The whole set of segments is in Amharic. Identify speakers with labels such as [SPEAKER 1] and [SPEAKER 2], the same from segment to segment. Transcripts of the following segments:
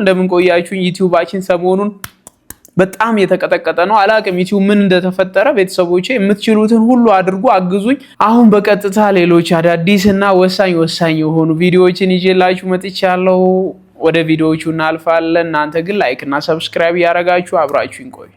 [SPEAKER 1] እንደምን ቆያችሁኝ? ዩቲዩባችን ሰሞኑን በጣም የተቀጠቀጠ ነው። አላቅም ዩቲዩብ ምን እንደተፈጠረ። ቤተሰቦቼ የምትችሉትን ሁሉ አድርጉ፣ አግዙኝ። አሁን በቀጥታ ሌሎች አዳዲስና ወሳኝ የሆኑ ቪዲዮዎችን ይዤላችሁ መጥቻለሁ። ወደ ቪዲዮዎቹ እናልፋለን። እናንተ ግን ላይክ እና ሰብስክራይብ ያደረጋችሁ አብራችሁኝ ቆዩ።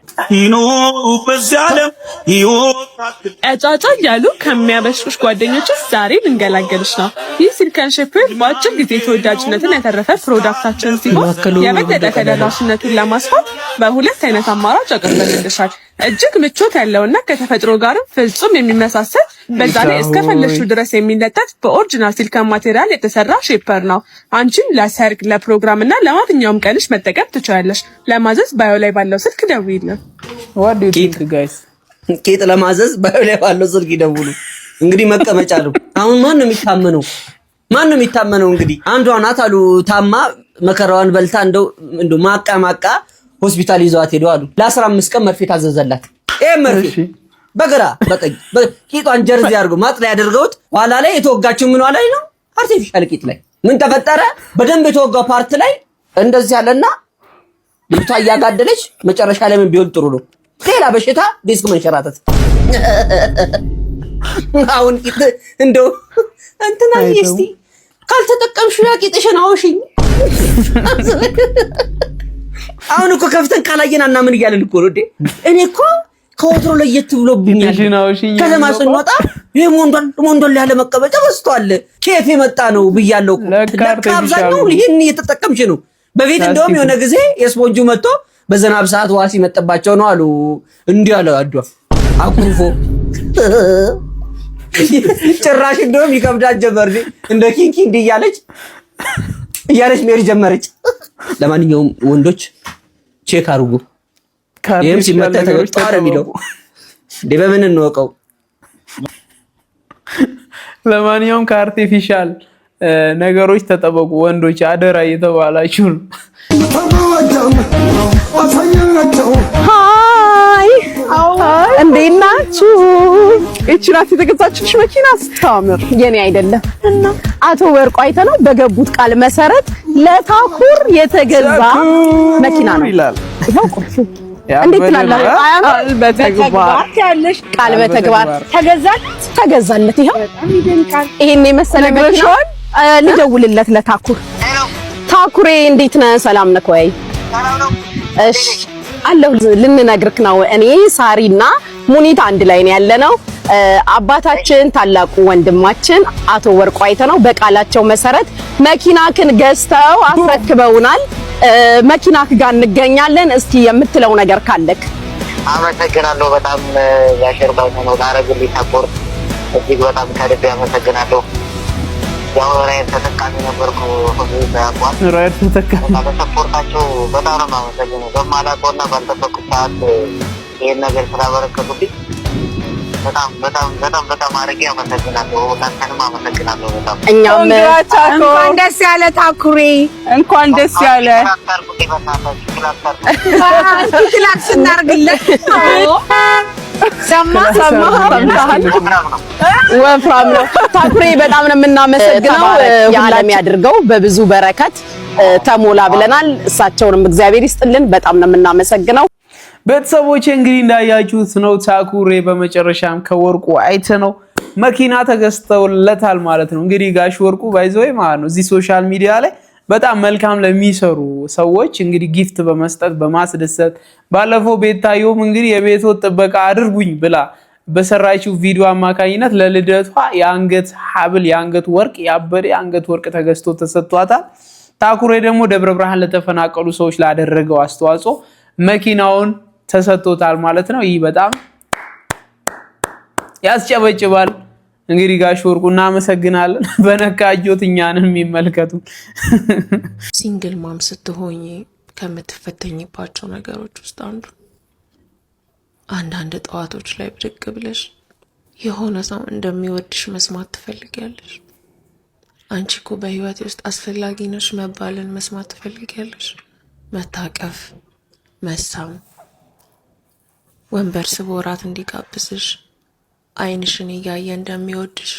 [SPEAKER 2] አጫጫ ያሉ ከሚያበሽሽ ጓደኞች ዛሬ ልንገላገልሽ ነው። ይህ ሲልከን ሼፐርድ በአጭር ጊዜ ተወዳጅነትን ያተረፈ ፕሮዳክታችን ሲሆን የበለጠ ተደራሽነቱን ለማስፋት በሁለት አይነት አማራጭ አቀርበንልሻል። እጅግ ምቾት ያለውና ከተፈጥሮ ጋር ፍጹም የሚመሳሰል በዛ ላይ እስከፈለግሽው ድረስ የሚለጠፍ በኦሪጂናል ሲልከን ማቴሪያል የተሰራ ሼፐር ነው። አንቺም ለሰርግ፣ ለፕሮግራም እና ለማንኛውም ቀንሽ መጠቀም ትችላለሽ። ለማዘዝ ባዮ ላይ ባለው ስልክ ደውይልን።
[SPEAKER 1] What do you think guys?
[SPEAKER 3] ኬት ለማዘዝ ባዮ ላይ ባለው ስልክ ይደውሉ። እንግዲህ መቀመጫ ነው። አሁን ማን ነው የሚታመነው? እንግዲህ አንዷ ናት አሉ ታማ መከራዋን በልታ እንደው ማቃማቃ ሆስፒታል ይዘዋት ሄደው አሉ። ለ15 ቀን መርፌ ታዘዘላት። መርፌ በግራ በቀኝ ቂጧን ጀርዚ አድርገው ማጥላ ያደርገውት ኋላ ላይ የተወጋችው ምኗ ላይ ነው? አርቲፊሻል ቂጥ ላይ። ምን ተፈጠረ? በደንብ የተወጋው ፓርት ላይ እንደዚህ ያለና ልጅቷ እያጋደለች መጨረሻ ላይ ምን ቢሆን ጥሩ ነው? ሌላ በሽታ ዲስክ መንሸራተት። አሁን እንደው እንትና እስቲ ካልተጠቀምሽ ያቂጥሽን አውሽኝ። አሁን እኮ ከፍተን ካላየናና ምን እያለን እኮ ነው እንዴ? እኔ እኮ ከወትሮ ለየት ብሎብኛል። ከተማ ስንወጣ ይሄ ሞንዶል ያለ መቀበጫ በስቷል። ከየት የመጣ ነው ብያለሁ እኮ። ለካ አብዛኛው ይሄን እየተጠቀምሽ ነው። በፊት እንደውም የሆነ ጊዜ የስፖንጁ መጥቶ በዝናብ ሰዓት ዋሲ መጠባቸው ነው አሉ። እንዲህ አለ አዷ አኩርፎ ጭራሽ እንደውም ይከብዳል ጀመር እንደ ኪንኪ እያለች ሜሪ ጀመረች። ለማንኛውም ወንዶች ቼክ አድርጉ። ይሄም ሲመጣ ተወጣረ የሚለው በምን እንወቀው?
[SPEAKER 1] ለማንኛውም ከአርቲፊሻል ነገሮች ተጠበቁ ወንዶች፣ አደራ እየተባላችሁ ነው።
[SPEAKER 2] ሃይ እንዴት ናችሁ? እቺ ናት የተገዛችልሽ መኪና ስታምር። የኔ አይደለም እና አቶ ወርቁ አይተነው በገቡት ቃል መሰረት ለታኩር የተገዛ መኪና ነው ይላል። ይሄው ቁልፉ እንዴት ትላለህ? ቃል በተግባር ተገዛለት። ይሄው ይሄን የመሰለ መኪና ልደውልለት ለታኩር። ታኩሬ እንዴት ነህ? ሰላም ነህ ወይ? እሺ አለሁ። ልንነግርክ ነው። እኔ ሳሪና ሙኒት አንድ ላይ ነው ያለነው። አባታችን ታላቁ ወንድማችን አቶ ወርቁ አይተነው በቃላቸው መሰረት መኪናክን ገዝተው አስረክበውናል። መኪናክ ጋር እንገኛለን። እስቲ የምትለው ነገር ካለክ?
[SPEAKER 4] አመሰግናለሁ። በጣም ያሸርባው ነው ላረግልኝ ታቆር እጅግ በጣም ከልብ አመሰግናለሁ። ያው ራይት ተጠቃሚ ነበርኩ።
[SPEAKER 1] ራይት ተጠቃሚ
[SPEAKER 4] በሰፖርታቸው በጣም ነው የማመሰግነው። በማላውቀውና ባልጠበቅኩት ሰዓት ይሄን ነገር ስላበረከቱልኝ በጣም አድርጌ አመሰግናለሁ። እናንተንም አመሰግናለሁ በጣም።
[SPEAKER 2] እኛም እንኳን ደስ ያለ ታኩሬ፣ እንኳን ደስ ያለ ክላክስ እናርግለት። ወፍራም ነው ታኩሬ። በጣም ነው የምናመሰግነው። የዓለም ያድርገው፣ በብዙ በረከት ተሞላ ብለናል። እሳቸውንም እግዚአብሔር ይስጥልን። በጣም ነው የምናመሰግነው።
[SPEAKER 1] ቤተሰቦቼ እንግዲህ እንዳያችሁት ነው ታኩሬ በመጨረሻም ከወርቁ አይተነው መኪና ተገዝተውለታል ማለት ነው። እንግዲህ ጋሽ ወርቁ ባይዘው ማለት ነው እዚህ ሶሻል ሚዲያ ላይ በጣም መልካም ለሚሰሩ ሰዎች እንግዲህ ጊፍት በመስጠት በማስደሰት ባለፈው ቤታየውም እንግዲህ የቤት ጥበቃ አድርጉኝ ብላ በሰራችው ቪዲዮ አማካኝነት ለልደቷ የአንገት ሐብል የአንገት ወርቅ ያበደ የአንገት ወርቅ ተገዝቶ ተሰጥቷታል። ታኩሬ ደግሞ ደብረ ብርሃን ለተፈናቀሉ ሰዎች ላደረገው አስተዋጽኦ መኪናውን ተሰጥቶታል ማለት ነው። ይህ በጣም ያስጨበጭባል። እንግዲህ ጋሽ ወርቁ እናመሰግናለን። በነካጆት እኛንም ይመልከቱ።
[SPEAKER 5] ሲንግል ማም ስትሆኚ ከምትፈተኝባቸው ነገሮች ውስጥ አንዳንድ ጠዋቶች ላይ ብድግ ብለሽ የሆነ ሰው እንደሚወድሽ መስማት ትፈልጊያለሽ። አንቺ እኮ በህይወቴ ውስጥ አስፈላጊ ነሽ መባልን መስማት ትፈልጊያለሽ። መታቀፍ፣ መሳም፣ ወንበር ስቦ እራት እንዲጋብዝሽ አይንሽን እያየ እንደሚወድሽ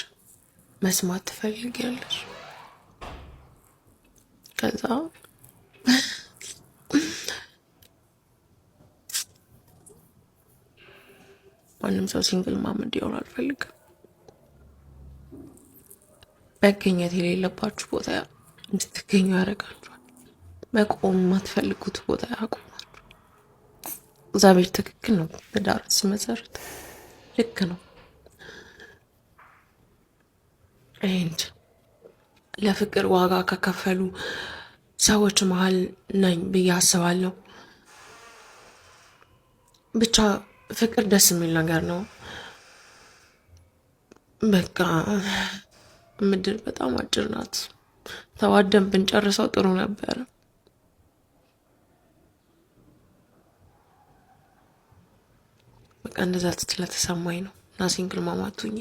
[SPEAKER 5] መስማት ትፈልጊያለሽ። ከዛ ማንም ሰው ሲንግል ማም እንዲሆን አልፈልግም። መገኘት የሌለባችሁ ቦታ እንድትገኙ ያደርጋችኋል። መቆም የማትፈልጉት ቦታ ያቆማል። እግዚአብሔር ትክክል ነው። ትዳር ሲመሰርት ልክ ነው። እንጂ ለፍቅር ዋጋ ከከፈሉ ሰዎች መሀል ነኝ ብዬ አስባለሁ። ብቻ ፍቅር ደስ የሚል ነገር ነው። በቃ ምድር በጣም አጭር ናት። ተዋደን ብንጨርሰው ጥሩ ነበር። በቃ እንደዛ ስለተሰማኝ ነው እና ሲንግል ማም አትሁኚ።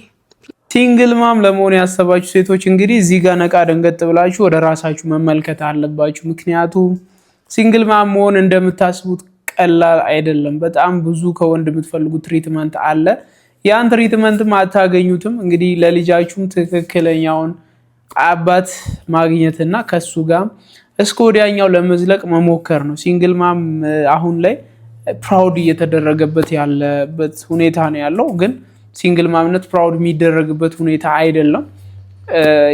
[SPEAKER 1] ሲንግል ማም ለመሆን ያሰባችሁ ሴቶች እንግዲህ እዚህ ጋር ነቃ ደንገጥ ብላችሁ ወደ ራሳችሁ መመልከት አለባችሁ። ምክንያቱም ሲንግል ማም መሆን እንደምታስቡት ቀላል አይደለም። በጣም ብዙ ከወንድ የምትፈልጉት ትሪትመንት አለ። ያን ትሪትመንትም አታገኙትም። እንግዲህ ለልጃችሁም ትክክለኛውን አባት ማግኘትና ከሱ ጋር እስከ ወዲያኛው ለመዝለቅ መሞከር ነው። ሲንግል ማም አሁን ላይ ፕራውድ እየተደረገበት ያለበት ሁኔታ ነው ያለው። ግን ሲንግል ማምነት ፕራውድ የሚደረግበት ሁኔታ አይደለም።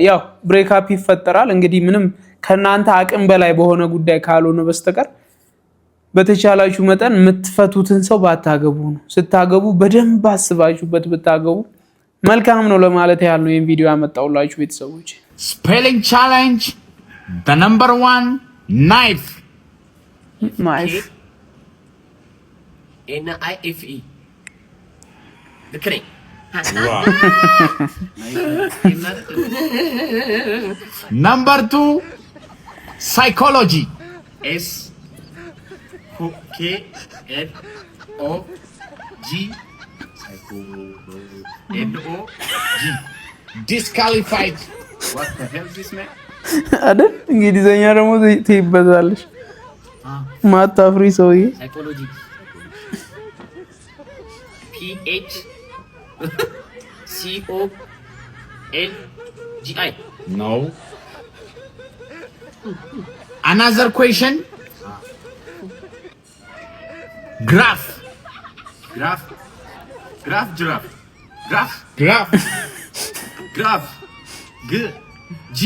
[SPEAKER 1] ያው ብሬክአፕ ይፈጠራል። እንግዲህ ምንም ከናንተ አቅም በላይ በሆነ ጉዳይ ካልሆነ በስተቀር በተቻላችሁ መጠን የምትፈቱትን ሰው ባታገቡ ነው። ስታገቡ በደንብ አስባችሁበት ብታገቡ መልካም ነው ለማለት ያህል ነው ይሄን ቪዲዮ ያመጣሁላችሁ ቤተሰቦች።
[SPEAKER 6] ስፔሊንግ ቻሌንጅ the number 1 knife
[SPEAKER 3] NIFE ልክሬ
[SPEAKER 6] number 2 psychology
[SPEAKER 3] SKNOG
[SPEAKER 6] disqualified.
[SPEAKER 3] what the hell is this man
[SPEAKER 1] አይደል? እንግሊዘኛ ደግሞ ትይበዛለሽ ማታፍሪ ሰውዬ።
[SPEAKER 3] psychology PHCOLGI
[SPEAKER 6] No. Another question. Graph.
[SPEAKER 3] giraffe G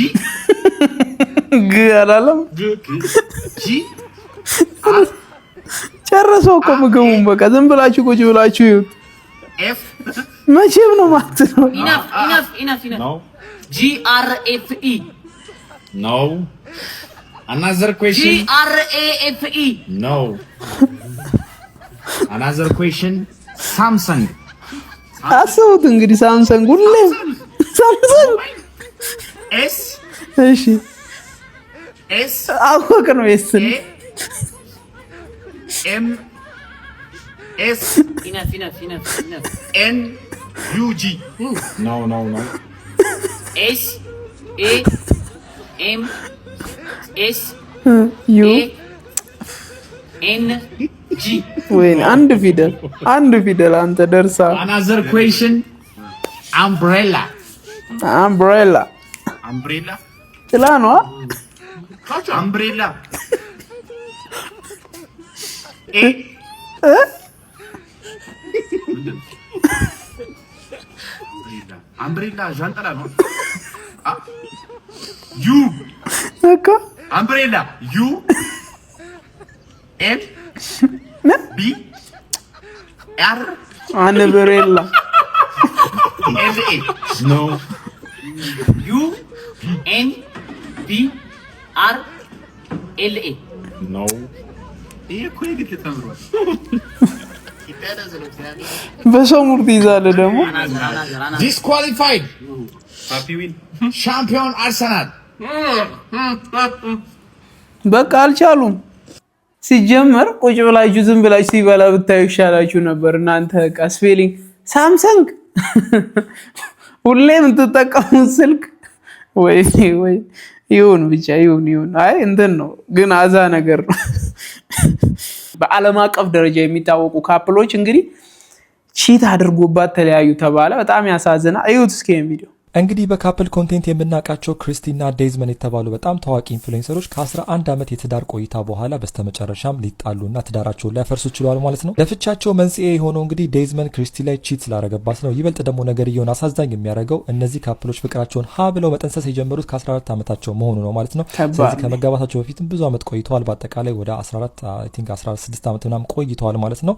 [SPEAKER 1] ግ አላለም
[SPEAKER 3] G
[SPEAKER 1] ጨረሰው እኮ ምግቡን። በቃ ዝም ብላችሁ ቁጭ ብላችሁ ይሁን።
[SPEAKER 3] F
[SPEAKER 1] መቼም ነው ማለት ነው።
[SPEAKER 3] enough
[SPEAKER 6] No.
[SPEAKER 3] GRFE
[SPEAKER 6] No. Another question.
[SPEAKER 3] GRAFE
[SPEAKER 6] No. Another question. Samsung.
[SPEAKER 1] አስቡት እንግዲህ ሳምሰንግ ሁሌም ሳምሰንግ።
[SPEAKER 3] S
[SPEAKER 1] እሺ
[SPEAKER 3] S
[SPEAKER 1] አወቅ ነው የስን
[SPEAKER 3] A M S enough N U G
[SPEAKER 6] No.
[SPEAKER 3] S A M S
[SPEAKER 1] ዩ
[SPEAKER 3] A N G
[SPEAKER 1] ወይኔ አንድ ፊደል አንተ ደርሳ።
[SPEAKER 6] Another question. Umbrella.
[SPEAKER 1] አምብሬላ ጥላ ነው።
[SPEAKER 3] umbrella umbrella ዣንጥላ ነው U
[SPEAKER 1] በቃ
[SPEAKER 3] umbrella U M B R
[SPEAKER 1] አንብሬላ
[SPEAKER 3] L A
[SPEAKER 6] No.
[SPEAKER 3] U N B R L A
[SPEAKER 6] No.
[SPEAKER 3] ይሄ እኮ የግድ ተምሯል።
[SPEAKER 1] በሰው ሙርት ይዛለ ደግሞ
[SPEAKER 6] Disqualified.
[SPEAKER 3] Happy win.
[SPEAKER 6] Champion Arsenal.
[SPEAKER 1] በቃ አልቻሉም። ሲጀመር ቁጭ ብላችሁ ዝም ብላችሁ ሲበላ ብታዩ ይሻላችሁ ነበር እናንተ። በቃ ስፔሊንግ ሳምሰንግ ሁሌም የምትጠቀሙት ስልክ ወይ ይሁን ብቻ ይሁን። አይ እንትን ነው ግን አዛ ነገር ነው። በዓለም አቀፍ ደረጃ የሚታወቁ ካፕሎች እንግዲህ ቺት አድርጎባት ተለያዩ ተባለ። በጣም ያሳዝናል። እዩት እስኪ ቪዲዮ።
[SPEAKER 7] እንግዲህ በካፕል ኮንቴንት የምናውቃቸው ክርስቲና ዴዝመን የተባሉ በጣም ታዋቂ ኢንፍሉዌንሰሮች ከ11 ዓመት የትዳር ቆይታ በኋላ በስተመጨረሻም ሊጣሉና ትዳራቸውን ሊያፈርሱ ችለዋል ማለት ነው። ለፍቻቸው መንስኤ የሆነው እንግዲህ ዴዝመን ክሪስቲ ላይ ቺት ስላረገባት ነው። ይበልጥ ደግሞ ነገርየውን አሳዛኝ የሚያደርገው እነዚህ ካፕሎች ፍቅራቸውን ሀ ብለው መጠንሰስ የጀመሩት ከ14 ዓመታቸው መሆኑ ነው ማለት ነው። ስለዚህ ከመጋባታቸው በፊትም ብዙ ዓመት ቆይተዋል። በአጠቃላይ ወደ 14 አይ ቲንክ 16 ዓመት ምናምን ቆይተዋል ማለት ነው።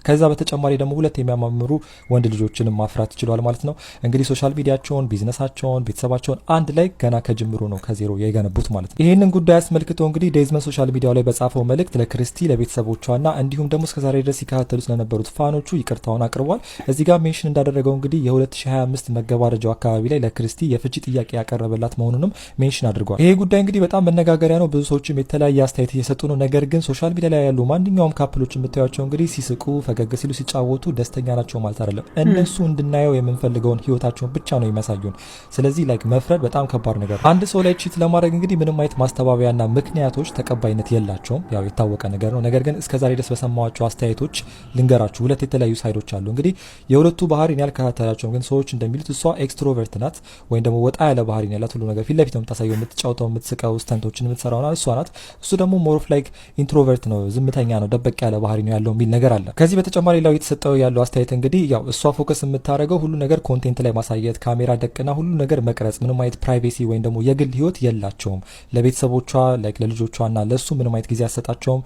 [SPEAKER 7] ከዛ በተጨማሪ ደግሞ ሁለት የሚያማምሩ ወንድ ልጆችንም ማፍራት ችለዋል ማለት ነው። እንግዲህ ሶሻል ሚዲያቸውን ቢዝነሳቸውን ቤተሰባቸውን አንድ ላይ ገና ከጅምሩ ነው ከዜሮ የገነቡት ማለት ነው። ይህንን ጉዳይ አስመልክቶ እንግዲህ ዴዝመን ሶሻል ሚዲያው ላይ በጻፈው መልእክት ለክርስቲ ለቤተሰቦቿና እንዲሁም ደግሞ እስከዛሬ ድረስ ሲከታተሉት ለነበሩት ፋኖቹ ይቅርታውን አቅርቧል። እዚህ ጋር ሜንሽን እንዳደረገው እንግዲህ የ2025 መገባደጃው አካባቢ ላይ ለክርስቲ የፍቺ ጥያቄ ያቀረበላት መሆኑንም ሜንሽን አድርጓል። ይሄ ጉዳይ እንግዲህ በጣም መነጋገሪያ ነው። ብዙ ሰዎችም የተለያየ አስተያየት እየሰጡ ነው። ነገር ግን ሶሻል ሚዲያ ላይ ያሉ ማንኛውም ካፕሎች የምታዩቸው እንግዲህ ሲስቁ ፈገግ ሲሉ ሲጫወቱ ደስተኛ ናቸው ማለት አይደለም። እነሱ እንድናየው የምንፈልገውን ህይወታቸውን ብቻ ነው የሚያሳዩን። ስለዚህ ላይክ መፍረድ በጣም ከባድ ነገር። አንድ ሰው ላይ ቺት ለማድረግ እንግዲህ ምንም አይነት ማስተባበያና ምክንያቶች ተቀባይነት የላቸውም። ያው የታወቀ ነገር ነው። ነገር ግን እስከዛሬ ድረስ በሰማዋቸው አስተያየቶች ልንገራችሁ፣ ሁለት የተለያዩ ሳይዶች አሉ። እንግዲህ የሁለቱ ባህሪ እኔ አልከታተላቸውም፣ ግን ሰዎች እንደሚሉት እሷ ኤክስትሮቨርት ናት ወይም ደግሞ ወጣ ያለ ባህሪ ነው ያላት። ሁሉ ነገር ፊት ለፊት የምታሳየው የምትጫወተው፣ የምትስቀው፣ ስተንቶችን የምትሰራው እሷ ናት። እሱ ደግሞ ሞር ኦፍ ላይክ ኢንትሮቨርት ነው፣ ዝምተኛ ነው፣ ደበቅ ያለ ባህሪ ነው ያለው የሚል ነገር አለ። ከዚህ በተጨማሪ ሌላው የተሰጠው ያለው አስተያየት እንግዲህ ያው እሷ ፎከስ የምታደርገው ሁሉ ነገር ኮንቴንት ላይ ማሳየት፣ ካሜራ ደቅና ሁሉ ነገር መቅረጽ፣ ምንም አይነት ፕራይቬሲ ወይም ደግሞ የግል ህይወት የላቸውም። ለቤተሰቦቿ ላይክ ለልጆቿና ለሱ ምንም አይነት ጊዜ አሰጣቸውም።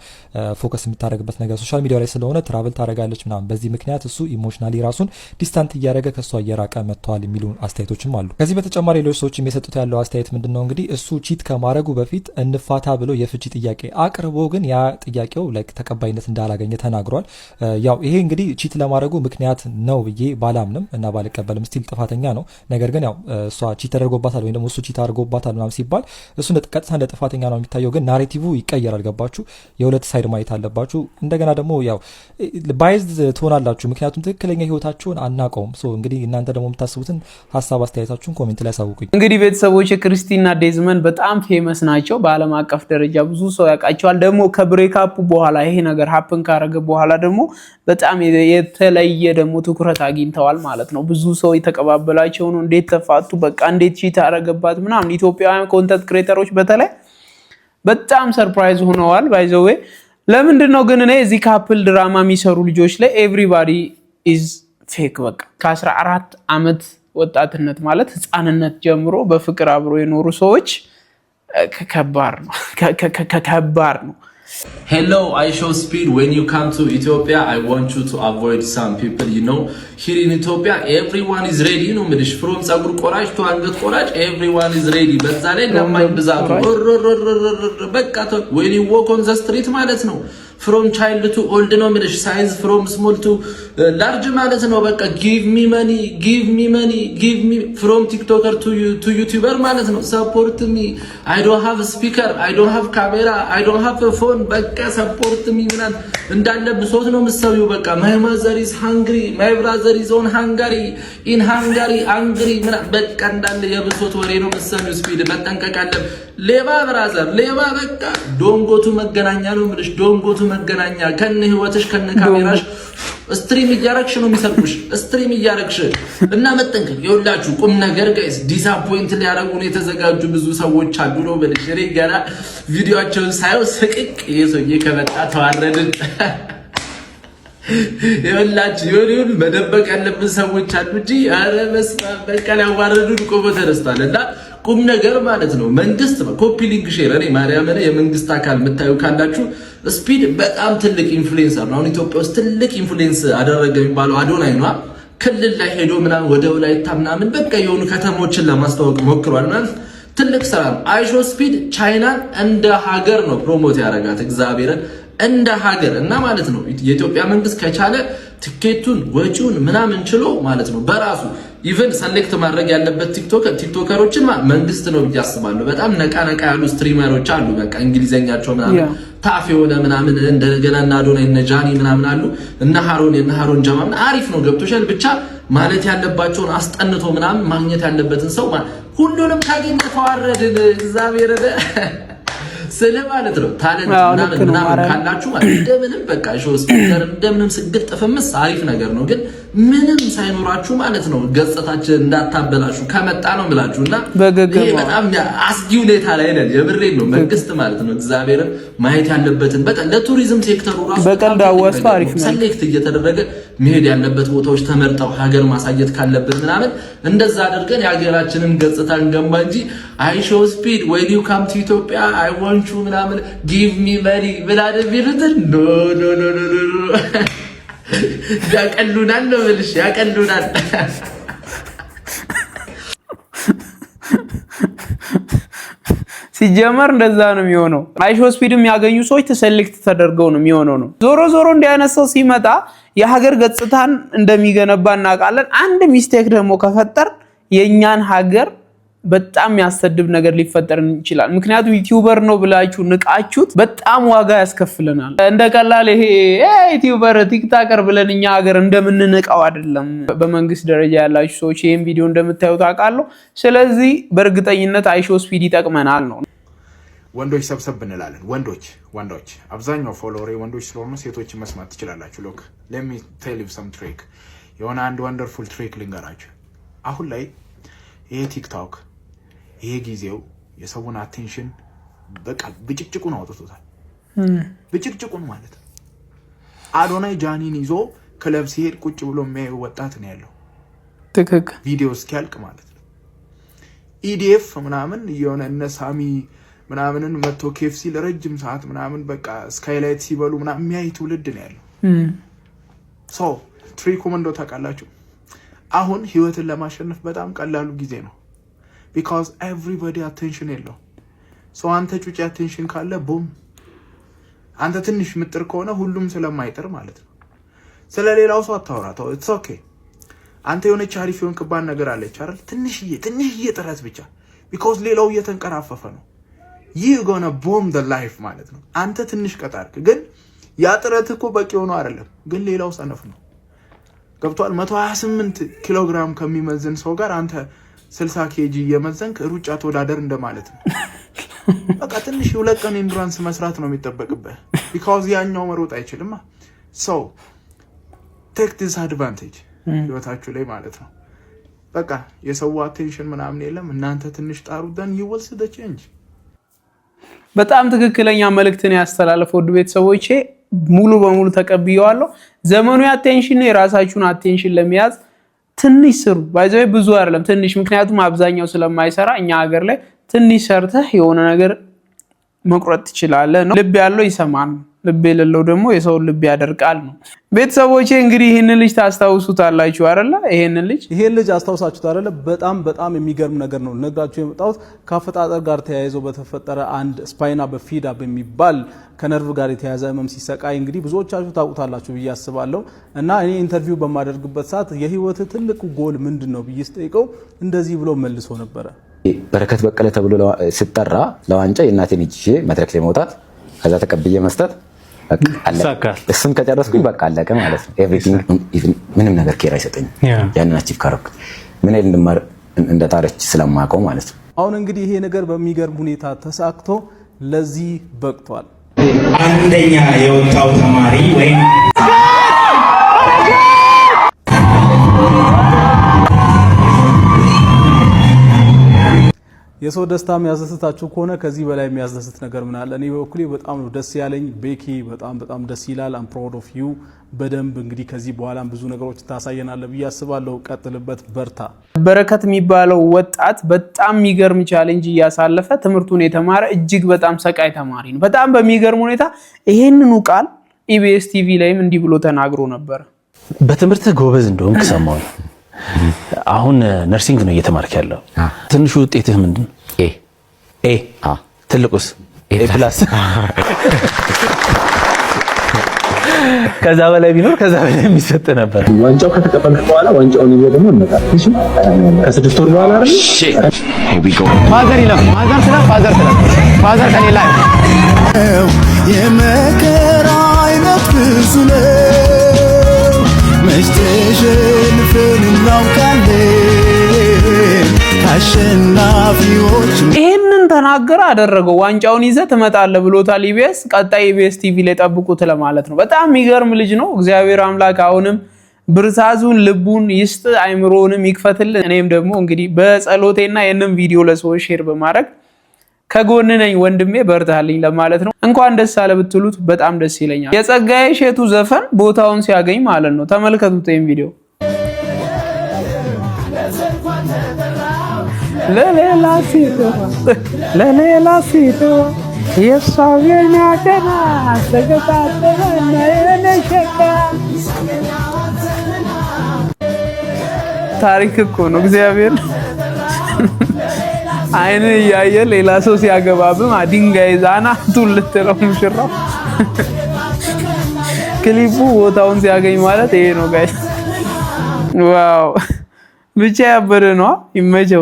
[SPEAKER 7] ፎከስ የምታደርግበት ነገር ሶሻል ሚዲያ ላይ ስለሆነ ትራቭል ታደርጋለች ምናምን። በዚህ ምክንያት እሱ ኢሞሽናሊ ራሱን ዲስታንት እያደረገ ከሷ እየራቀ መጥቷል የሚሉ አስተያየቶችም አሉ። ከዚህ በተጨማሪ ሌሎች ሰዎችም የሰጡት ያለው አስተያየት ምንድነው እንግዲህ እሱ ቺት ከማድረጉ በፊት እንፋታ ብሎ የፍቺ ጥያቄ አቅርቦ ግን ያ ጥያቄው ላይክ ተቀባይነት እንዳላገኘ ተናግሯል። ያው ይሄ እንግዲህ ቺት ለማድረጉ ምክንያት ነው ብዬ ባላምንም እና ባልቀበልም ስቲል ጥፋተኛ ነው። ነገር ግን ያው እሷ ቺት ተደርጎባታል ወይም ደግሞ እሱ ቺት አድርጎባታል ምናምን ሲባል እሱ ቀጥታ እንደ ጥፋተኛ ነው የሚታየው። ግን ናሬቲቭ ይቀየራል። ገባችሁ? የሁለት ሳይድ ማየት አለባችሁ። እንደገና ደግሞ ያው ባይዝድ ትሆናላችሁ፣ ምክንያቱም ትክክለኛ ህይወታችሁን አናውቀውም። ሶ እንግዲህ እናንተ ደግሞ የምታስቡትን ሀሳብ አስተያየታችሁን ኮሜንት ላይ አሳውቁኝ።
[SPEAKER 1] እንግዲህ ቤተሰቦች ክርስቲና ዴዝመን በጣም ፌመስ ናቸው። በዓለም አቀፍ ደረጃ ብዙ ሰው ያውቃቸዋል። ደግሞ ከብሬካፑ በኋላ ይሄ ነገር ሀፕን ካረገ በኋላ ደግሞ በጣም የተለየ ደግሞ ትኩረት አግኝተዋል ማለት ነው። ብዙ ሰው የተቀባበላቸው ነው። እንዴት ተፋቱ፣ በቃ እንዴት ቺት አረገባት ምናምን። ኢትዮጵያውያን ኮንተንት ክሬተሮች በተለይ በጣም ሰርፕራይዝ ሆነዋል። ባይዘዌ ለምንድነው ግን እኔ እዚህ ካፕል ድራማ የሚሰሩ ልጆች ላይ ኤቭሪባዲ ኢዝ ፌክ። በቃ ከ14 ዓመት ወጣትነት ማለት ህፃንነት ጀምሮ በፍቅር አብሮ የኖሩ ሰዎች ከባድ ነው።
[SPEAKER 8] Hello, I show speed. When you come to Ethiopia, I want you to avoid some people. You know, here in Ethiopia, everyone is ready. You know, from Sagur Koraj to Angat Koraj, everyone is ready. But when you walk on the street, ማለት ነው from child to old ነው ምንሽ ሳይንስ from small to large ማለት ነው። በቃ give me money from tiktoker to youtuber ማለት ነው። support me, I don't have speaker, I don't have camera, I don't have a phone. በቃ support me ምናምን እንዳለ ብሶት ነው የምትሰውዩ። በቃ my mother is hungry, my brother is on Hungary, in Hungary angry ምናምን በቃ እንዳለ የብሶት ወሬ ነው የምትሰውዩ። ስፒድ መጠንቀቅ አለብህ። ሌባ ብራዘር ሌባ በቃ ዶንጎቱ መገናኛ ነው ምንሽ ዶንጎቱ መገናኛ ከነ ህይወትሽ ከነ ካሜራሽ ስትሪም እያረግሽ ነው የሚሰጡሽ። ስትሪም እያረግሽ እና መጠንቀቅ ይኸውላችሁ። ቁም ነገር ጋይስ ዲስአፖይንት ሊያረጉን የተዘጋጁ ብዙ ሰዎች አሉ ነው በልሽ። እኔ ገና ቪዲዮአቸውን ሳየው ስቅቅ የሰውዬ ከመጣ ተዋረድን። ይኸውላችሁ የሆነ መደበቅ ያለብን ሰዎች አሉ እንጂ ኧረ በስመ አብ በቃ ሊያዋርዱን ቆሞ ተነስቷል። እና ቁም ነገር ማለት ነው መንግስት ኮፒ ሊንክ ሼር እኔ ማርያም የመንግስት አካል የምታዩ ካላችሁ ስፒድ በጣም ትልቅ ኢንፍሉዌንሰር ነው። አሁን ኢትዮጵያ ውስጥ ትልቅ ኢንፍሉዌንስ አደረገ የሚባለው አዶናይ ነው። ክልል ላይ ሄዶ ምናምን ወደ ወላይታ ምናምን በቃ የሆኑ ከተሞችን ለማስተዋወቅ ሞክሯል ማለት ትልቅ ስራ ነው። አይሾ ስፒድ ቻይናን እንደ ሀገር ነው ፕሮሞት ያደረጋት እግዚአብሔርን እንደ ሀገር እና ማለት ነው የኢትዮጵያ መንግስት ከቻለ ትኬቱን ወጪውን ምናምን ችሎ ማለት ነው በራሱ ኢቨን ሰሌክት ማድረግ ያለበት ቲክቶከሮችን መንግስት ነው ብዬ አስባለሁ። በጣም ነቃ ያሉ ስትሪመሮች አሉ። በቃ እንግሊዘኛቸው ምናምን ታፍ የሆነ ምናምን እንደገና እና አዶናይ እና ጃኒ ምናምን አሉ እና ሃሮን ጀማም አሪፍ ነው። ገብቶሻል። ብቻ ማለት ያለባቸውን አስጠንቶ ምናምን ማግኘት ያለበትን ሰው ሁሉንም ካገኘ ተዋረድን እግዚአብሔር ስለ ማለት ነው። ታለንት ምናምን ካላችሁ ማለት እንደምንም በቃ ሾው ስፒከር እንደምንም ስግጥ ጥፍምስ አሪፍ ነገር ነው። ግን ምንም ሳይኖራችሁ ማለት ነው ገጽታችን እንዳታበላሹ ከመጣ ነው ብላችሁና ይሄ በጣም አስጊ ሁኔታ ላይ ነን። የብሬን ነው መንግስት ማለት ነው እግዚአብሔርን ማየት ያለበትን በቃ ለቱሪዝም ሴክተሩ ራሱ
[SPEAKER 1] በቀልድ አዋስቶ አሪፍ ነው
[SPEAKER 8] ሰሌክት እየተደረገ መሄድ ያለበት ቦታዎች ተመርጠው ሀገር ማሳየት ካለበት ምናምን እንደዛ አድርገን የሀገራችንን ገጽታ እንገንባ እንጂ I show speed when you come to Ethiopia I want you ምናምን give me money ብላደ ቢሉትን no ያቀሉናል ነው ብልሽ ያቀሉናል።
[SPEAKER 1] ሲጀመር እንደዛ ነው የሚሆነው። አይሾ ስፒድም ያገኙ ሰዎች ተሰልክት ተደርገው ነው የሚሆነው ነው። ዞሮ እንዲያነሳው ሲመጣ የሀገር ገጽታን እንደሚገነባ እናውቃለን። አንድ ሚስቴክ ደግሞ ከፈጠር የኛን ሀገር በጣም ያስተድብ ነገር ሊፈጠር ይችላል። ምክንያቱም ዩቲዩበር ነው ብላችሁ ንቃችሁት በጣም ዋጋ ያስከፍለናል። እንደቀላል ይሄ ዩቲዩበር ቲክቶከር ብለን እኛ ሀገር እንደምንነቃው አይደለም። በመንግስት ደረጃ ያላችሁ ሰዎች ይሄን ቪዲዮ እንደምታዩት አውቃለሁ። ስለዚህ በእርግጠኝነት አይሾ ስፒድ ይጠቅመናል ነው።
[SPEAKER 9] ወንዶች ሰብሰብ እንላለን። ወንዶች አብዛኛው ፎሎወር ወንዶች ስለሆኑ ሴቶች መስማት ትችላላችሁ። ሎክ let me tell you some trick የሆነ አንድ ወንደርፉል ትሪክ ልንገራችሁ። አሁን ላይ ይሄ ቲክቶክ ይሄ ጊዜው የሰውን አቴንሽን በቃ ብጭቅጭቁን አውጥቶታል። ብጭቅጭቁን ማለት አዶናይ ጃኒን ይዞ ክለብ ሲሄድ ቁጭ ብሎ የሚያዩ ወጣት ነው ያለው።
[SPEAKER 1] ትክክል
[SPEAKER 9] ቪዲዮ እስኪያልቅ ማለት ነው። ኢዲኤፍ ምናምን የሆነ እነ ሳሚ ምናምንን መጥቶ ኬፍሲ ለረጅም ሰዓት ምናምን በቃ ስካይላይት ሲበሉ ምናምን የሚያይ ትውልድ ነው ያለው። ሶ ትሪኩ ምን እንደው ታውቃላችሁ? አሁን ህይወትን ለማሸነፍ በጣም ቀላሉ ጊዜ ነው። because everybody attention የለው። ሶ አንተ ጩጭ attention ካለ ቦም አንተ ትንሽ ምጥር ከሆነ ሁሉም ስለማይጥር ማለት ነው። ስለሌላው ሰው አታወራው። it's okay አንተ የሆነ አሪፍ የሆነ ከባድ ነገር አለች አይደል? ትንሽዬ ጥረት ብቻ because ሌላው እየተንቀራፈፈ ነው። you gonna boom the life ማለት ነው። አንተ ትንሽ ቀጣርክ ግን ያ ጥረት እኮ በቂ ሆኖ አይደለም። ግን ሌላው ሰነፍ ነው። ገብቷል? 128 ኪሎ ግራም ከሚመዝን ሰው ጋር አንተ 60 ኬጂ የመዘንክ ሩጫ ተወዳደር እንደማለት ነው። በቃ ትንሽ ሁለት ቀን ኢንዱራንስ መስራት ነው የሚጠበቅብህ because ያኛው መሮጥ አይችልም። so take this advantage ህይወታችሁ ላይ ማለት ነው። በቃ የሰው አቴንሽን ምናምን የለም። እናንተ ትንሽ ጣሩ then you will see the change።
[SPEAKER 1] በጣም ትክክለኛ መልእክትን ያስተላልፈው ውድ ቤተሰቦቼ ሙሉ በሙሉ ተቀብየዋለሁ። ዘመኑ አቴንሽን የራሳችሁን አቴንሽን ለመያዝ ትንሽ ስሩ። ባይዘው ብዙ አይደለም ትንሽ፣ ምክንያቱም አብዛኛው ስለማይሰራ እኛ ሀገር ላይ ትንሽ ሰርተህ የሆነ ነገር መቁረጥ ትችላለህ ነው። ልብ ያለው ይሰማል፣ ልብ የሌለው ደግሞ የሰው ልብ ያደርቃል ነው። ቤተሰቦቼ እንግዲህ ይሄንን ልጅ ታስታውሱታላችሁ አይደለ? ይሄን ልጅ አስታውሳችሁት አይደለ? በጣም የሚገርም ነገር ነው ነግራችሁ የመጣሁት። ከአፈጣጠር ጋር ተያይዞ በተፈጠረ አንድ ስፓይና በፊዳ በሚባል ከነርቭ ጋር የተያዘ ህመም ሲሰቃይ እንግዲህ ብዙዎቻችሁ ታውቁታላችሁ ብዬ አስባለሁ። እና እኔ ኢንተርቪው በማደርግበት ሰዓት የህይወት ትልቁ ጎል ምንድነው ብዬ ስጠይቀው እንደዚህ ብሎ መልሶ ነበረ።
[SPEAKER 10] በረከት በቀለ ተብሎ ሲጠራ ለዋንጫ የእናቴን እጅ መድረክ ላይ መውጣት ከዛ ተቀብዬ መስጠት እሱን ከጨረስኩኝ በቃ አለቀ ማለት ነው። ኤቭሪቲንግ ምንም ነገር ኬር አይሰጠኝም። ያንን አቺቭ ካረኩት ምን አይል እንደጣረች ስለማውቀው ማለት ነው።
[SPEAKER 11] አሁን እንግዲህ ይሄ ነገር በሚገርም ሁኔታ ተሳክቶ ለዚህ በቅቷል።
[SPEAKER 12] አንደኛ የወጣው ተማሪ ወይም
[SPEAKER 11] የሰው ደስታ የሚያስደስታችሁ ከሆነ ከዚህ በላይ የሚያስደስት ነገር ምን አለ? እኔ በኩሌ በጣም ነው ደስ ያለኝ። ቤኪ በጣም ደስ ይላል። አም ፕራውድ ኦፍ ዩ። በደንብ እንግዲህ ከዚህ በኋላ ብዙ ነገሮች ታሳየናለህ ብዬ አስባለሁ። ቀጥልበት፣ በርታ። በረከት የሚባለው ወጣት በጣም የሚገርም ቻሌንጅ እያሳለፈ ትምህርቱን የተማረ እጅግ በጣም ሰቃይ ተማሪ ነው። በጣም በሚገርም ሁኔታ ይሄንኑ ቃል ኢቢኤስ ቲቪ ላይም እንዲህ ብሎ ተናግሮ ነበር።
[SPEAKER 13] በትምህርት ጎበዝ እንደሆንክ ሰማሁ። አሁን ነርሲንግ ነው እየተማርክ ያለው። ትንሹ ውጤትህ ምንድን ነው? ኤ። ትልቁስ? ኤ ፕላስ። ከዛ በላይ ቢኖር ከዛ በላይ የሚሰጥ ነበር።
[SPEAKER 14] ዋንጫው ከተቀበልክ በኋላ ዋንጫውን ይዘህ ደግሞ እንመጣለን። እሺ፣ ከ6 ወር በኋላ አይደል?
[SPEAKER 15] ፋዘር ይላል። ፋዘር ከሌላ የመከራ አይነት ብዙ ነው። መስተሽልፍን እናውቃለን ካሸናፊዎች።
[SPEAKER 1] ይሄንን ተናገረ አደረገው። ዋንጫውን ይዘህ ትመጣለህ ብሎታል ኢቢኤስ። ቀጣይ ኢቢኤስ ቲቪ ላይ ጠብቁት ለማለት ነው። በጣም የሚገርም ልጅ ነው። እግዚአብሔር አምላክ አሁንም ብርታቱን ልቡን ይስጥ፣ አይምሮንም ይክፈትልን። እኔም ደግሞ እንግዲህ በጸሎቴና የነም ቪዲዮ ለሰዎች ሼር በማድረግ ከጎን ነኝ ወንድሜ በርታልኝ ለማለት ነው። እንኳን ደስ አለ ብትሉት በጣም ደስ ይለኛል። የጸጋዬ እሸቱ ዘፈን ቦታውን ሲያገኝ ማለት ነው። ተመልከቱት ይሄን ቪዲዮ። ለሌላ ሴት የሳውየኛ ገና ተገጣጠመና የነሸካ ታሪክ እኮ ነው። እግዚአብሔር አይን እያየ ሌላ ሰው ሲያገባብም ድንጋይ ዛና ልትለው ሙሽራው ክሊፑ ቦታውን ሲያገኝ ማለት ይሄ ነው ጋይስ። ዋው ብቻ ያበደ ነው።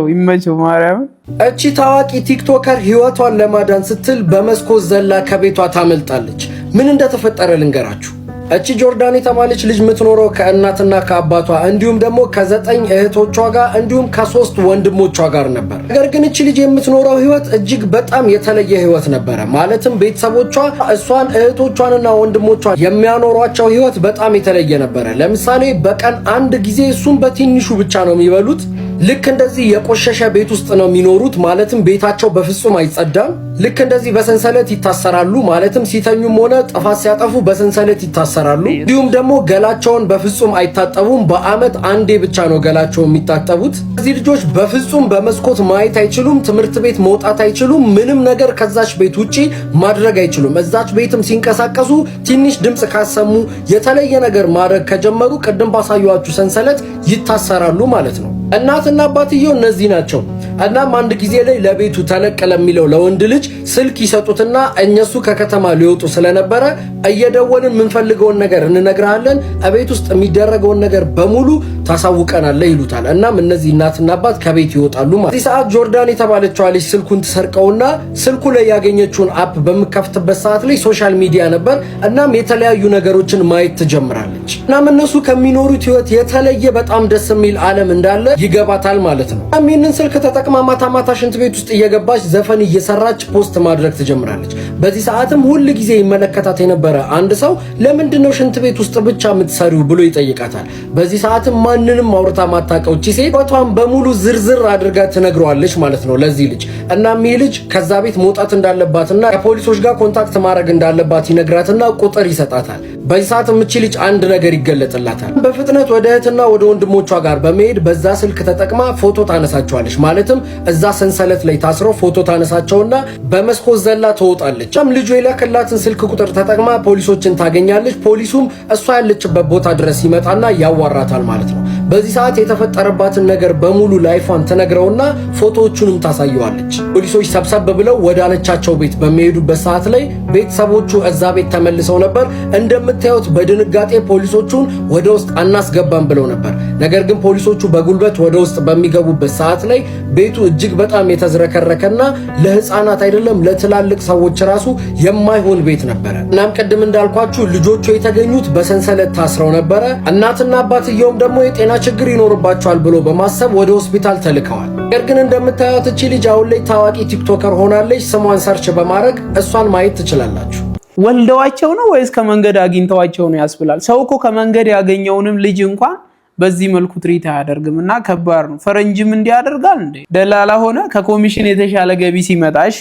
[SPEAKER 1] ይመቸው ማርያም።
[SPEAKER 16] እቺ ታዋቂ ቲክቶከር ህይወቷን ለማዳን ስትል በመስኮት ዘላ ከቤቷ ታመልጣለች። ምን እንደተፈጠረ ልንገራችሁ። እቺ ጆርዳን የተባለች ልጅ የምትኖረው ከእናትና ከአባቷ እንዲሁም ደግሞ ከ9 እህቶቿ ጋር እንዲሁም ከ3 ወንድሞቿ ጋር ነበር። ነገር ግን እቺ ልጅ የምትኖረው ህይወት እጅግ በጣም የተለየ ህይወት ነበረ። ማለትም ቤተሰቦቿ እሷን እህቶቿንና ወንድሞቿን የሚያኖሯቸው ህይወት በጣም የተለየ ነበረ። ለምሳሌ በቀን አንድ ጊዜ እሱም በትንሹ ብቻ ነው የሚበሉት። ልክ እንደዚህ የቆሸሸ ቤት ውስጥ ነው የሚኖሩት። ማለትም ቤታቸው በፍጹም አይጸዳም። ልክ እንደዚህ በሰንሰለት ይታሰራሉ። ማለትም ሲተኙም ሆነ ጥፋት ሲያጠፉ በሰንሰለት ይታሰራሉ። እንዲሁም ደግሞ ገላቸውን በፍጹም አይታጠቡም። በአመት አንዴ ብቻ ነው ገላቸውን የሚታጠቡት። እነዚህ ልጆች በፍጹም በመስኮት ማየት አይችሉም። ትምህርት ቤት መውጣት አይችሉም። ምንም ነገር ከዛች ቤት ውጪ ማድረግ አይችሉም። እዛች ቤትም ሲንቀሳቀሱ ትንሽ ድምጽ ካሰሙ፣ የተለየ ነገር ማድረግ ከጀመሩ ቅድም ባሳየኋችሁ ሰንሰለት ይታሰራሉ ማለት ነው። እናትና አባትየው እነዚህ ናቸው። እናም አንድ ጊዜ ላይ ለቤቱ ተለቅ ለሚለው ለወንድ ልጅ ስልክ ይሰጡትና እነሱ ከከተማ ሊወጡ ስለነበረ እየደወልን የምንፈልገውን ነገር እንነግርሃለን፣ እቤት ውስጥ የሚደረገውን ነገር በሙሉ ታሳውቀናለህ ይሉታል። እናም እነዚህ እናትና አባት ከቤት ይወጣሉ ማለት። በዚህ ሰዓት ጆርዳን የተባለችው ልጅ ስልኩን ትሰርቀውና ስልኩ ላይ ያገኘችውን አፕ በምከፍትበት ሰዓት ላይ ሶሻል ሚዲያ ነበር። እናም የተለያዩ ነገሮችን ማየት ትጀምራለች። እናም እነሱ ከሚኖሩት ህይወት የተለየ በጣም ደስ የሚል ዓለም እንዳለ ይገባታል ማለት ነው። ይህንን ስልክ ተጠቅማ ማታ ማታ ሽንት ቤት ውስጥ እየገባች ዘፈን እየሰራች ፖስት ማድረግ ትጀምራለች። በዚህ ሰዓትም ሁል ጊዜ ይመለከታት የነበረ አንድ ሰው ለምንድነው ሽንት ቤት ውስጥ ብቻ የምትሰሪው ብሎ ይጠይቃታል። በዚህ ሰዓትም ማንንም አውርታ ማታውቀው እቺ ሴት ወቷን በሙሉ ዝርዝር አድርጋ ትነግረዋለች ማለት ነው ለዚህ ልጅ። እናም ይህ ልጅ ከዛ ቤት መውጣት እንዳለባትና ከፖሊሶች ጋር ኮንታክት ማድረግ እንዳለባት ይነግራትና ቁጥር ይሰጣታል። በዚህ ሰዓትም እቺ ልጅ አንድ ነገር ይገለጥላታል። በፍጥነት ወደ እህትና ወደ ወንድሞቿ ጋር በመሄድ በዛ ስልክ ተጠቅማ ፎቶ ታነሳቸዋለች። ማለትም እዛ ሰንሰለት ላይ ታስረው ፎቶ ታነሳቸውና በመስኮት ዘላ ትወጣለች። ልጁ የላከላትን ስልክ ቁጥር ተጠቅማ ፖሊሶችን ታገኛለች። ፖሊሱም እሷ ያለችበት ቦታ ድረስ ይመጣና ያዋራታል ማለት ነው። በዚህ ሰዓት የተፈጠረባትን ነገር በሙሉ ላይፏን ትነግረውና ፎቶዎቹንም ታሳየዋለች። ፖሊሶች ሰብሰብ ብለው ወደ አለቻቸው ቤት በሚሄዱበት ሰዓት ላይ ቤተሰቦቹ እዛ ቤት ተመልሰው ነበር። እንደምታዩት በድንጋጤ ፖሊሶቹን ወደ ውስጥ አናስገባም ብለው ነበር። ነገር ግን ፖሊሶቹ በጉልበት ወደ ውስጥ በሚገቡበት ሰዓት ላይ ቤቱ እጅግ በጣም የተዝረከረከና ለህፃናት አይደለም ለትላልቅ ሰዎች ራሱ የማይሆን ቤት ነበረ። እናም ቅድም እንዳልኳችሁ ልጆቹ የተገኙት በሰንሰለት ታስረው ነበረ። እናትና አባትየውም ደግሞ የጤና ችግር ይኖርባቸዋል ብሎ በማሰብ ወደ ሆስፒታል ተልከዋል። ነገር ግን እንደምታዩት እቺ ልጅ አሁን ላይ ታዋቂ ቲክቶከር ሆናለች። ስሟን ሰርች በማድረግ እሷን ማየት ትችላላችሁ።
[SPEAKER 1] ወልደዋቸው ነው ወይስ ከመንገድ አግኝተዋቸው ነው ያስብላል። ሰው እኮ ከመንገድ ያገኘውንም ልጅ እንኳን በዚህ መልኩ ትሪት አያደርግም እና ከባድ ነው። ፈረንጅም እንዲያደርጋል እንዴ? ደላላ ሆነ ከኮሚሽን የተሻለ ገቢ ሲመጣ እሺ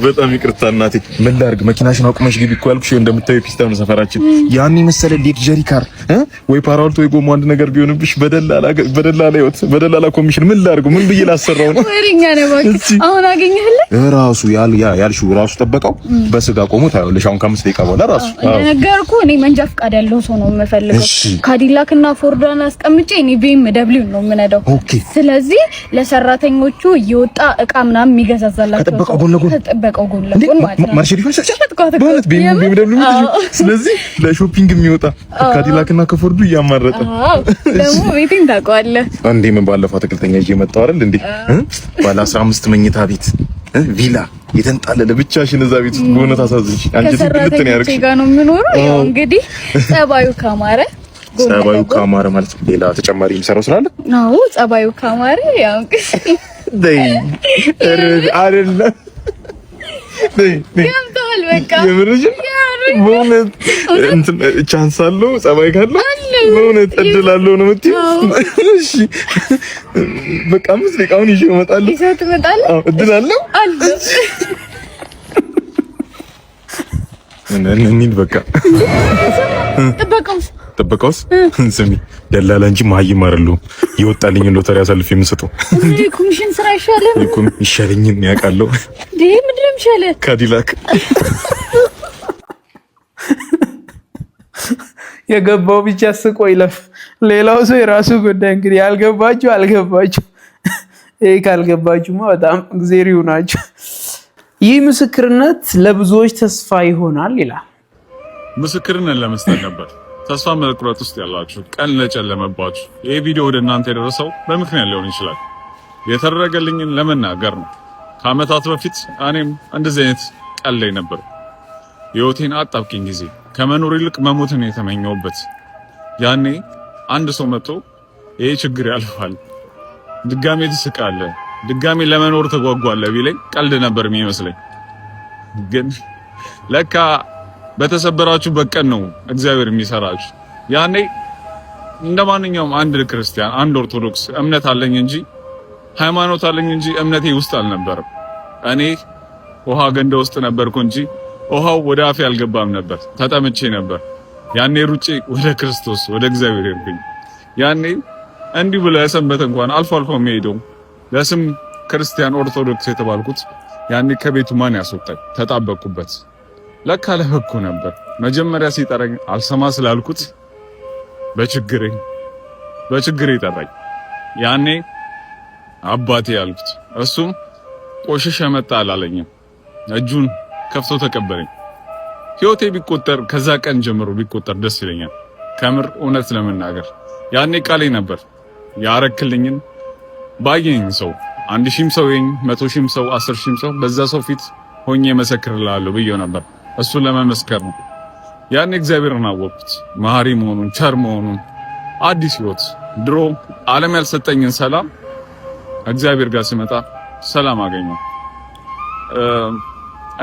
[SPEAKER 17] በጣም ይቅርታ እናቴ። ምን ላድርግ? መኪናሽን አቁመሽ ግቢ እኮ ያልኩሽ። እንደምታዩ ፒስታ ነው ሰፈራችን። ያን መሰለ ሌክዠሪ ካር ወይ ፓራልቶ ወይ ጎማ አንድ ነገር ቢሆንብሽ በደላላ ኮሚሽን ምን ላድርግ? ምን ብዬ ላሰራው ነው?
[SPEAKER 18] ወሬኛ ነው ባክሽ። አሁን አገኘህልህ
[SPEAKER 17] ራሱ ያልሽው ራሱ ጠበቀው በስጋ ቆሞ ታያለሽ። አሁን ከ5 ደቂቃ በኋላ ራሱ
[SPEAKER 18] ነገርኩ። እኔ መንጃ ፈቃድ ያለው ሰው ነው የምፈልገው። ካዲላክ እና ፎርዳን አስቀምጬ እኔ BMW ነው የምነዳው። ስለዚህ ለሰራተኞቹ እየወጣ እቃ ምናምን የሚገዛዛላቸው
[SPEAKER 17] ከጥበቃው ጎን ለጎን
[SPEAKER 18] ማለት ነው።
[SPEAKER 17] ማርሽ ዲፈንስ በእውነት BMW። ስለዚህ ለሾፒንግ የሚወጣ ካዲላክና ከፎርዱ እያማረጠ
[SPEAKER 18] ደግሞ ቤቴን ታውቀዋለህ
[SPEAKER 17] እንዴ? ምን ባለፈው አትክልተኛ ይዤ መጣሁ አይደል እንዴ? ባለ 15 መኝታ ቤት ቪላ የተንጣለለ ብቻሽን እዛ ቤት ውስጥ በእውነት አሳዝንሽ። አንቺ ትልት ነው ያርክሽ
[SPEAKER 18] ጋር ነው የምኖረው። ያው እንግዲህ ጸባዩ ካማረ ማለት
[SPEAKER 17] ሌላ ተጨማሪ የሚሰራው ስራ አለ?
[SPEAKER 18] አዎ ጸባዩ ካማረ ያው እንግዲህ አይደለም ገምተዋል። በቃ የምርሽ
[SPEAKER 17] በእውነት እንትን ቻንስ አለው ጸባይ ካለው በእውነት እድላለሁ ነው የምትይው? እሺ በቃ 5 ደቂቃውን ይዤ እመጣለሁ።
[SPEAKER 18] ይዘህ ትመጣለህ?
[SPEAKER 17] አዎ እድላለሁ አለ። እንሂድ በቃ። ጥበቃውስ ስሚ ደላላ እንጂ መሀይም አይደለሁም። የወጣልኝ ሎተሪ አሳልፌ የምሰጠው
[SPEAKER 18] ኮሚሽን ስራ ይሻላል።
[SPEAKER 17] ይሻለኝን ያውቃለሁ።
[SPEAKER 18] ምንድን ነው የሚሻለው?
[SPEAKER 17] ካዲላክ
[SPEAKER 1] የገባው ብቻ ስቆ ይለፍ። ሌላው ሰው የራሱ ጉዳይ። እንግዲህ አልገባችሁ። ይሄ ካልገባችሁማ በጣም እግዚአብሔር ይሁናችሁ። ይህ ምስክርነት ለብዙዎች ተስፋ ይሆናል ይላል።
[SPEAKER 19] ምስክርነት ለመስጠት ነበር። ተስፋ መቁረጥ ውስጥ ያላችሁ ቀን ለጨለመባችሁ ይሄ ቪዲዮ ወደ እናንተ የደረሰው በምክንያት ሊሆን ይችላል። የተደረገልኝን ለመናገር ነው። ከዓመታት በፊት እኔም እንደዚህ አይነት ቀን ላይ ነበር። ህይወቴን አጣብቂኝ ጊዜ ከመኖር ይልቅ መሞትን የተመኘውበት። ያኔ አንድ ሰው መጥቶ ይሄ ችግር ያልፋል፣ ድጋሜ ትስቃለህ፣ ድጋሜ ለመኖር ተጓጓለህ ቢለኝ ቀልድ ነበር የሚመስለኝ። ግን ለካ በተሰበራችሁ በቀን ነው እግዚአብሔር የሚሰራችሁ። ያኔ እንደማንኛውም አንድ ክርስቲያን አንድ ኦርቶዶክስ እምነት አለኝ እንጂ ሃይማኖት አለኝ እንጂ እምነቴ ውስጥ አልነበረም። እኔ ውሃ ገንዳ ውስጥ ነበርኩ እንጂ ውሃው ወደ አፌ አልገባም ነበር። ተጠምቼ ነበር። ያኔ ሩጬ ወደ ክርስቶስ ወደ እግዚአብሔር ሄድኩኝ። ያኔ እንዲህ ብለ ሰንበት እንኳን አልፎ የሚሄደው ለስም ክርስቲያን ኦርቶዶክስ የተባልኩት ያኔ ከቤቱ ማን ያስወጣኝ? ተጣበቅኩበት። ለካ ለህኩ ነበር። መጀመሪያ ሲጠራኝ አልሰማ ስላልኩት በችግሬ ጠራኝ። ያኔ አባቴ ያልኩት እሱም ቆሽሽ መጣ አላለኝም። እጁን ከፍቶ ተቀበለኝ። ህይወቴ ቢቆጠር ከዛ ቀን ጀምሮ ቢቆጠር ደስ ይለኛል። ከምር እውነት ለመናገር ያኔ ቃሌ ነበር። ያረክልኝን ባየኝ ሰው 1000 ሰው ይኝ 100,000 ሰው 10,000 ሰው በዛ ሰው ፊት ሆኜ መሰክርላለሁ ብዬው ነበር። እሱ ለመመስከር ነው። ያኔ እግዚአብሔርን አወቅኩት፣ መሐሪ መሆኑን፣ ቸር መሆኑን፣ አዲስ ህይወት። ድሮ ዓለም ያልሰጠኝን ሰላም እግዚአብሔር ጋር ሲመጣ ሰላም አገኘው።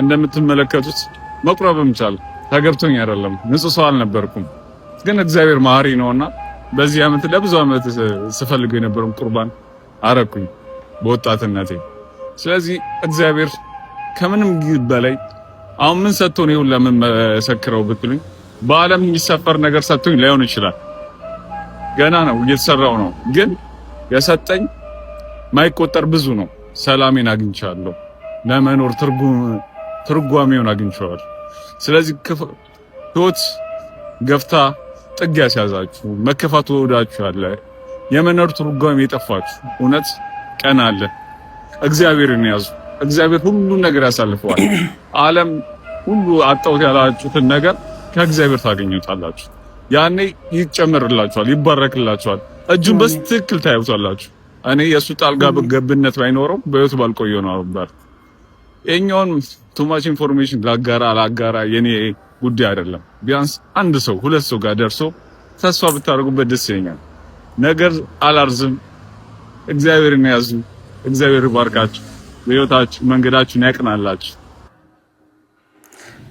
[SPEAKER 19] እንደምትመለከቱት መቁረብም ቻል ተገብቶኝ አይደለም፣ ንጹህ ሰው አልነበርኩም። ግን እግዚአብሔር መሐሪ ነውና በዚህ ዓመት ለብዙ ዓመት ስፈልገው የነበረውን ቁርባን አረኩኝ በወጣትነቴ። ስለዚህ እግዚአብሔር ከምንም በላይ አሁን ምን ሰጥቶኝ ነው ለምን መሰክረው ብትሉኝ፣ በዓለም የሚሰፈር ነገር ሰጥቶኝ ላይሆን ይችላል። ገና ነው እየተሰራው ነው። ግን የሰጠኝ ማይቆጠር ብዙ ነው። ሰላሜን አግኝቻለሁ። ለመኖር ትርጓሜውን አግኝቻለሁ። ስለዚህ ህይወት ገፍታ ጥግ ያስያዛችሁ መከፋቱ ወዳችሁ አለ የመኖር ትርጓሜ የጠፋችሁ እውነት ቀን አለ። እግዚአብሔርን ያዙ። እግዚአብሔር ሁሉ ነገር ያሳልፈዋል። ዓለም ሁሉ አጣውት ያላችሁትን ነገር ከእግዚአብሔር ታገኙታላችሁ። ያኔ ይጨመርላችኋል፣ ይባረክላችኋል። እጁን በትክክል ታዩታላችሁ። እኔ የሱ ጣልቃ ገብነት ባይኖረው በህይወት ባልቆየው ነው ነበር። የኛውን ቱማች ኢንፎርሜሽን ላጋራ የኔ ጉዳይ አይደለም። ቢያንስ አንድ ሰው ሁለት ሰው ጋር ደርሶ ተስፋ ብታደርጉበት ደስ ይለኛል። ነገር አላርዝም። እግዚአብሔርን ያዙ። እግዚአብሔር ይባርካችሁ። በህይወታችሁ መንገዳችሁን ያቅናላችሁ።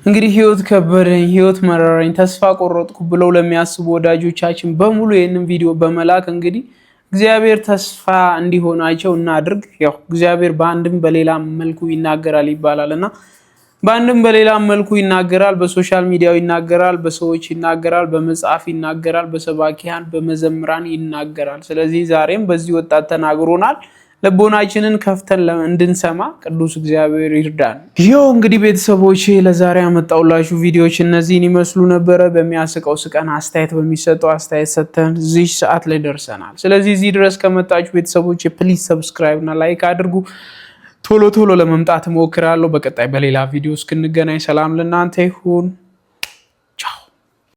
[SPEAKER 1] እንግዲህ ህይወት ከበደኝ፣ ህይወት መረረኝ፣ ተስፋ ቆረጥኩ ብለው ለሚያስቡ ወዳጆቻችን በሙሉ ይህንን ቪዲዮ በመላክ እንግዲህ እግዚአብሔር ተስፋ እንዲሆናቸው እናድርግ። ያው እግዚአብሔር በአንድም በሌላ መልኩ ይናገራል ይባላልና በአንድም በሌላ መልኩ ይናገራል። በሶሻል ሚዲያው ይናገራል፣ በሰዎች ይናገራል፣ በመጽሐፍ ይናገራል፣ በሰባኪያን በመዘምራን ይናገራል። ስለዚህ ዛሬም በዚህ ወጣት ተናግሮናል። ልቦናችንን ከፍተን እንድንሰማ ቅዱስ እግዚአብሔር ይርዳን። ይኸው እንግዲህ ቤተሰቦች ለዛሬ ያመጣሁላችሁ ቪዲዮዎች እነዚህን ይመስሉ ነበረ። በሚያስቀው ስቀን አስተያየት በሚሰጠው አስተያየት ሰጥተን እዚህ ሰዓት ላይ ደርሰናል። ስለዚህ እዚህ ድረስ ከመጣችሁ ቤተሰቦች ፕሊዝ ሰብስክራይብ እና ላይክ አድርጉ። ቶሎ ለመምጣት እሞክራለሁ። በቀጣይ በሌላ ቪዲዮ እስክንገናኝ ሰላም ለእናንተ ይሁን።